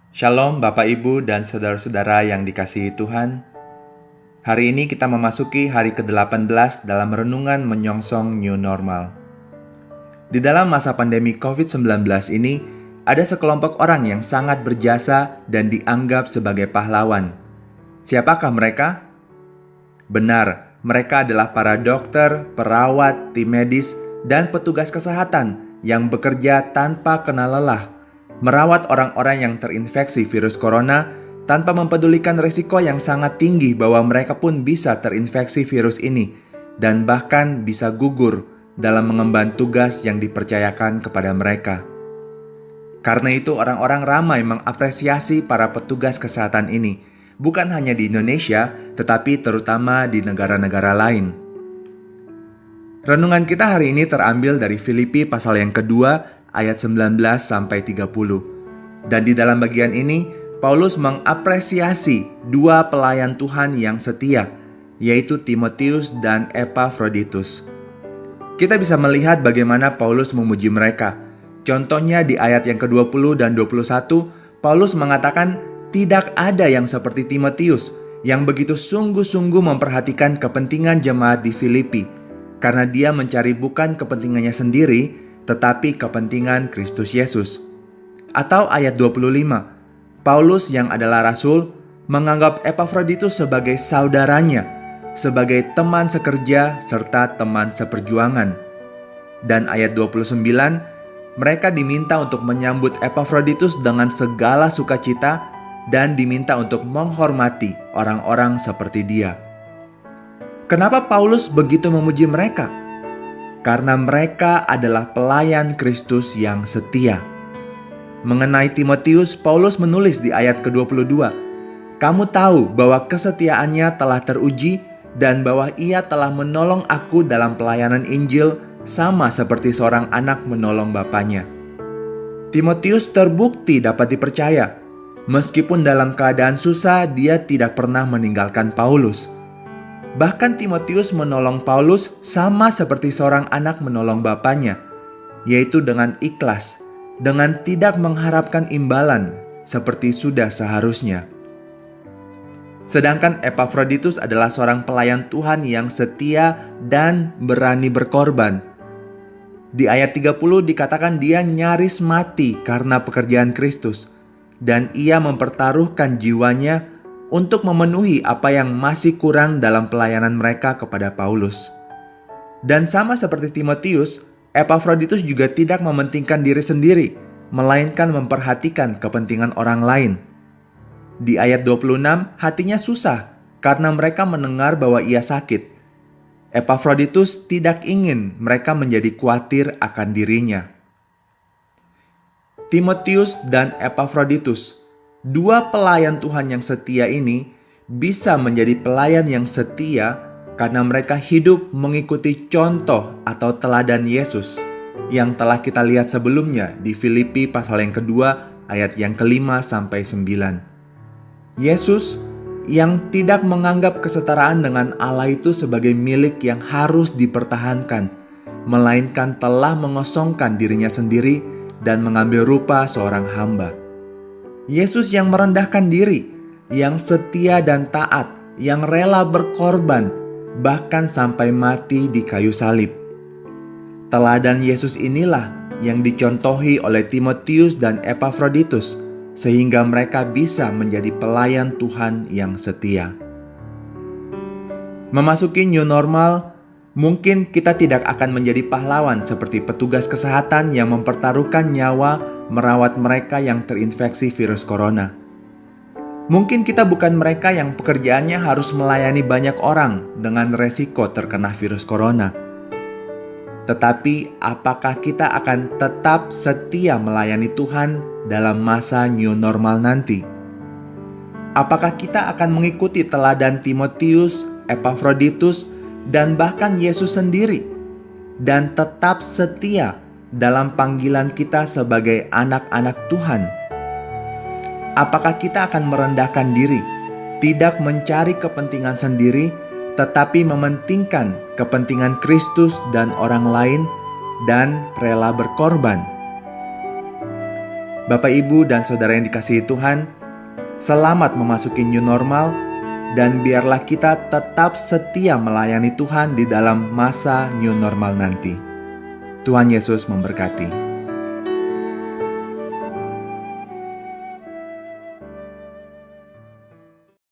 Shalom Bapak Ibu dan saudara-saudara yang dikasihi Tuhan. Hari ini kita memasuki hari ke-18 dalam renungan menyongsong New Normal. Di dalam masa pandemi COVID-19 ini, ada sekelompok orang yang sangat berjasa dan dianggap sebagai pahlawan. Siapakah mereka? Benar, mereka adalah para dokter, perawat, tim medis, dan petugas kesehatan yang bekerja tanpa kenal lelah, merawat orang-orang yang terinfeksi virus corona tanpa mempedulikan risiko yang sangat tinggi bahwa mereka pun bisa terinfeksi virus ini dan bahkan bisa gugur dalam mengemban tugas yang dipercayakan kepada mereka. Karena itu orang-orang ramai mengapresiasi para petugas kesehatan ini, bukan hanya di Indonesia, tetapi terutama di negara-negara lain. Renungan kita hari ini terambil dari Filipi pasal yang kedua, ayat 19 sampai 30. Dan di dalam bagian ini, Paulus mengapresiasi dua pelayan Tuhan yang setia, yaitu Timotius dan Epafroditus. Kita bisa melihat bagaimana Paulus memuji mereka. Contohnya di ayat yang ke-20 dan 21, Paulus mengatakan tidak ada yang seperti Timotius yang begitu sungguh-sungguh memperhatikan kepentingan jemaat di Filipi, karena dia mencari bukan kepentingannya sendiri, tetapi kepentingan Kristus Yesus. Atau ayat 25, Paulus yang adalah rasul menganggap Epafroditus sebagai saudaranya, sebagai teman sekerja serta teman seperjuangan. Dan ayat 29, mereka diminta untuk menyambut Epafroditus dengan segala sukacita dan diminta untuk menghormati orang-orang seperti dia. Kenapa Paulus begitu memuji mereka? Karena mereka adalah pelayan Kristus yang setia. Mengenai Timotius, Paulus menulis di ayat ke-22, "Kamu tahu bahwa kesetiaannya telah teruji dan bahwa ia telah menolong aku dalam pelayanan Injil sama seperti seorang anak menolong bapaknya." Timotius terbukti dapat dipercaya. Meskipun dalam keadaan susah, dia tidak pernah meninggalkan Paulus. Bahkan Timotius menolong Paulus sama seperti seorang anak menolong bapaknya, yaitu dengan ikhlas, dengan tidak mengharapkan imbalan, seperti sudah seharusnya. Sedangkan Epafroditus adalah seorang pelayan Tuhan yang setia dan berani berkorban. Di ayat 30 dikatakan dia nyaris mati karena pekerjaan Kristus, dan ia mempertaruhkan jiwanya untuk memenuhi apa yang masih kurang dalam pelayanan mereka kepada Paulus. Dan sama seperti Timotius, Epafroditus juga tidak mementingkan diri sendiri, melainkan memperhatikan kepentingan orang lain. Di ayat 26, hatinya susah karena mereka mendengar bahwa ia sakit. Epafroditus tidak ingin mereka menjadi khawatir akan dirinya. Timotius dan Epafroditus, dua pelayan Tuhan yang setia ini, bisa menjadi pelayan yang setia karena mereka hidup mengikuti contoh atau teladan Yesus yang telah kita lihat sebelumnya di Filipi pasal yang kedua ayat yang ke-5 sampai 9. Yesus yang tidak menganggap kesetaraan dengan Allah itu sebagai milik yang harus dipertahankan, melainkan telah mengosongkan dirinya sendiri dan mengambil rupa seorang hamba. Yesus yang merendahkan diri, yang setia dan taat, yang rela berkorban, bahkan sampai mati di kayu salib. Teladan Yesus inilah yang dicontohi oleh Timotius dan Epafroditus, sehingga mereka bisa menjadi pelayan Tuhan yang setia. Memasuki new normal, mungkin kita tidak akan menjadi pahlawan seperti petugas kesehatan yang mempertaruhkan nyawa merawat mereka yang terinfeksi virus corona. Mungkin kita bukan mereka yang pekerjaannya harus melayani banyak orang dengan resiko terkena virus corona. Tetapi apakah kita akan tetap setia melayani Tuhan dalam masa new normal nanti? Apakah kita akan mengikuti teladan Timotius, Epafroditus, dan bahkan Yesus sendiri, dan tetap setia dalam panggilan kita sebagai anak-anak Tuhan? Apakah kita akan merendahkan diri, tidak mencari kepentingan sendiri, tetapi mementingkan kepentingan Kristus dan orang lain, dan rela berkorban? Bapak, Ibu, dan Saudara yang dikasihi Tuhan, selamat memasuki new normal, dan biarlah kita tetap setia melayani Tuhan di dalam masa new normal nanti. Tuhan Yesus memberkati.